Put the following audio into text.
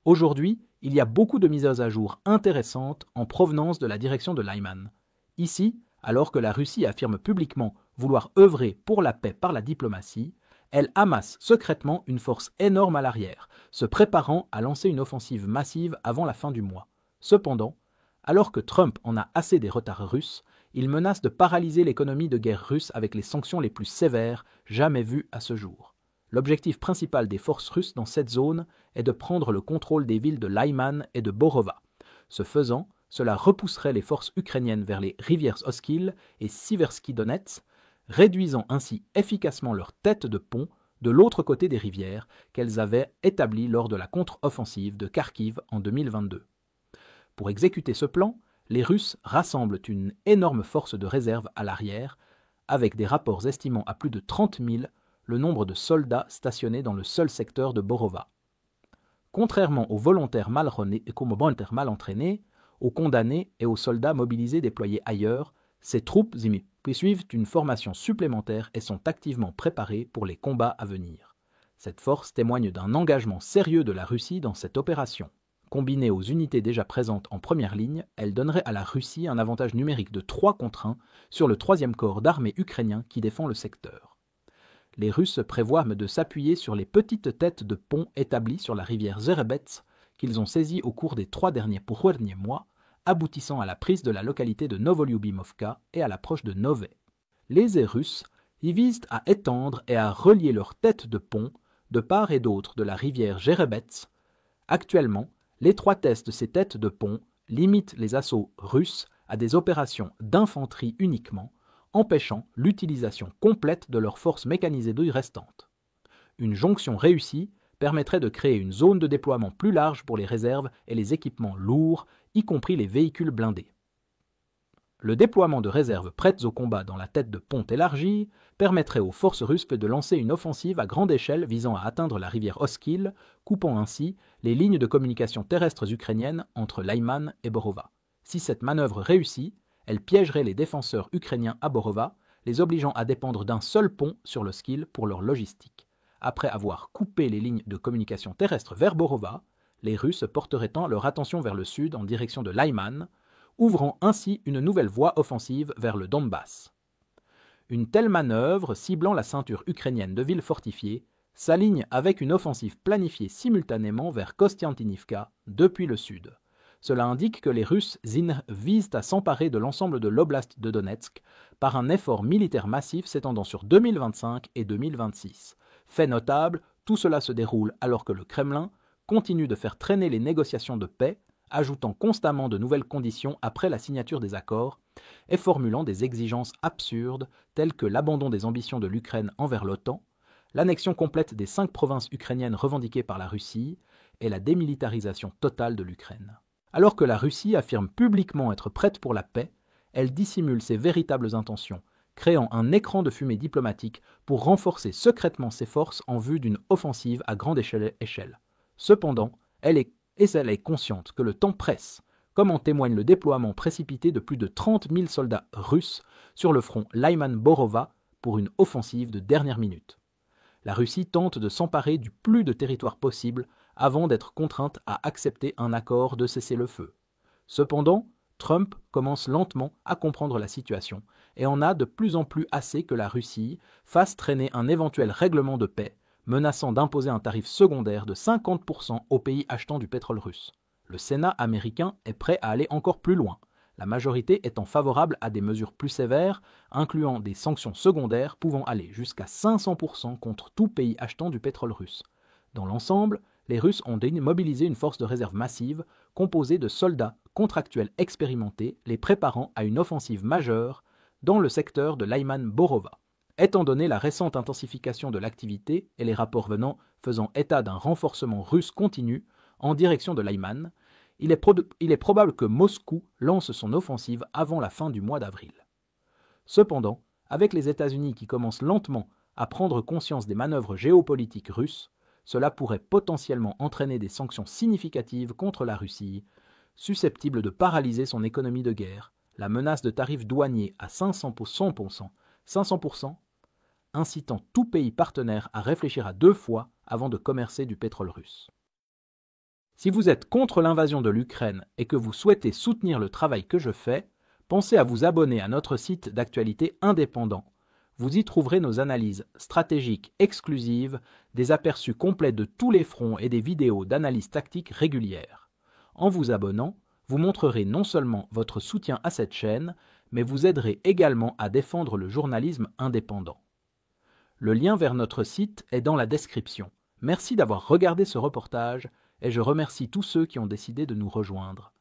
Aujourd'hui, il y a beaucoup de mises à jour intéressantes en provenance de la direction de l'Ayman. Ici, alors que la Russie affirme publiquement vouloir œuvrer pour la paix par la diplomatie, elle amasse secrètement une force énorme à l'arrière, se préparant à lancer une offensive massive avant la fin du mois. Cependant, alors que Trump en a assez des retards russes, il menace de paralyser l'économie de guerre russe avec les sanctions les plus sévères jamais vues à ce jour. L'objectif principal des forces russes dans cette zone est de prendre le contrôle des villes de Lyman et de Borova. Ce faisant, cela repousserait les forces ukrainiennes vers les rivières Oskil et Siversky Donets, réduisant ainsi efficacement leur tête de pont de l'autre côté des rivières qu'elles avaient établies lors de la contre-offensive de Kharkiv en 2022. Pour exécuter ce plan, les Russes rassemblent une énorme force de réserve à l'arrière, avec des rapports estimant à plus de 30 000 le nombre de soldats stationnés dans le seul secteur de Borova. Contrairement aux volontaires mal entraînés, aux condamnés et aux soldats mobilisés déployés ailleurs, ces troupes suivent une formation supplémentaire et sont activement préparées pour les combats à venir. Cette force témoigne d'un engagement sérieux de la Russie dans cette opération. Combinée aux unités déjà présentes en première ligne, elle donnerait à la Russie un avantage numérique de 3 contre 1 sur le 3e corps d'armée ukrainien qui défend le secteur. Les Russes prévoient de s'appuyer sur les petites têtes de pont établies sur la rivière Zerebets qu'ils ont saisies au cours des 3 derniers mois, aboutissant à la prise de la localité de Novolyubimovka et à l'approche de Nové. Les airs russes y visent à étendre et à relier leurs têtes de pont de part et d'autre de la rivière Zerebets. Actuellement, l'étroitesse de ces têtes de pont limite les assauts russes à des opérations d'infanterie uniquement, empêchant l'utilisation complète de leurs forces mécanisées restantes. Une jonction réussie permettrait de créer une zone de déploiement plus large pour les réserves et les équipements lourds, y compris les véhicules blindés. Le déploiement de réserves prêtes au combat dans la tête de pont élargie permettrait aux forces russes de lancer une offensive à grande échelle visant à atteindre la rivière Oskil, coupant ainsi les lignes de communication terrestres ukrainiennes entre Lyman et Borova. Si cette manœuvre réussit, elle piégerait les défenseurs ukrainiens à Borova, les obligeant à dépendre d'un seul pont sur l'Oskil pour leur logistique. Après avoir coupé les lignes de communication terrestres vers Borova, les Russes porteraient leur attention vers le sud en direction de Lyman, ouvrant ainsi une nouvelle voie offensive vers le Donbass. Une telle manœuvre, ciblant la ceinture ukrainienne de villes fortifiées, s'aligne avec une offensive planifiée simultanément vers Kostiantynivka depuis le sud. Cela indique que les Russes visent à s'emparer de l'ensemble de l'oblast de Donetsk par un effort militaire massif s'étendant sur 2025 et 2026. Fait notable, tout cela se déroule alors que le Kremlin continue de faire traîner les négociations de paix, ajoutant constamment de nouvelles conditions après la signature des accords et formulant des exigences absurdes telles que l'abandon des ambitions de l'Ukraine envers l'OTAN, l'annexion complète des 5 provinces ukrainiennes revendiquées par la Russie et la démilitarisation totale de l'Ukraine. Alors que la Russie affirme publiquement être prête pour la paix, elle dissimule ses véritables intentions, créant un écran de fumée diplomatique pour renforcer secrètement ses forces en vue d'une offensive à grande échelle. Cependant, elle est consciente que le temps presse, comme en témoigne le déploiement précipité de plus de 30 000 soldats russes sur le front Lyman-Borova pour une offensive de dernière minute. La Russie tente de s'emparer du plus de territoire possible avant d'être contrainte à accepter un accord de cessez-le-feu. Cependant, Trump commence lentement à comprendre la situation et en a de plus en plus assez que la Russie fasse traîner un éventuel règlement de paix, menaçant d'imposer un tarif secondaire de 50% aux pays achetant du pétrole russe. Le Sénat américain est prêt à aller encore plus loin, la majorité étant favorable à des mesures plus sévères, incluant des sanctions secondaires pouvant aller jusqu'à 500% contre tout pays achetant du pétrole russe. Dans l'ensemble, les Russes ont mobilisé une force de réserve massive composée de soldats contractuels expérimentés les préparant à une offensive majeure dans le secteur de Lyman-Borova. Étant donné la récente intensification de l'activité et les rapports faisant état d'un renforcement russe continu en direction de Lyman, il est probable que Moscou lance son offensive avant la fin du mois d'avril. Cependant, avec les États-Unis qui commencent lentement à prendre conscience des manœuvres géopolitiques russes, cela pourrait potentiellement entraîner des sanctions significatives contre la Russie, susceptibles de paralyser son économie de guerre, la menace de tarifs douaniers à 500%, incitant tout pays partenaire à réfléchir à 2 fois avant de commercer du pétrole russe. Si vous êtes contre l'invasion de l'Ukraine et que vous souhaitez soutenir le travail que je fais, pensez à vous abonner à notre site d'actualité indépendant. Vous y trouverez nos analyses stratégiques exclusives, des aperçus complets de tous les fronts et des vidéos d'analyse tactique régulières. En vous abonnant, vous montrerez non seulement votre soutien à cette chaîne, mais vous aiderez également à défendre le journalisme indépendant. Le lien vers notre site est dans la description. Merci d'avoir regardé ce reportage et je remercie tous ceux qui ont décidé de nous rejoindre.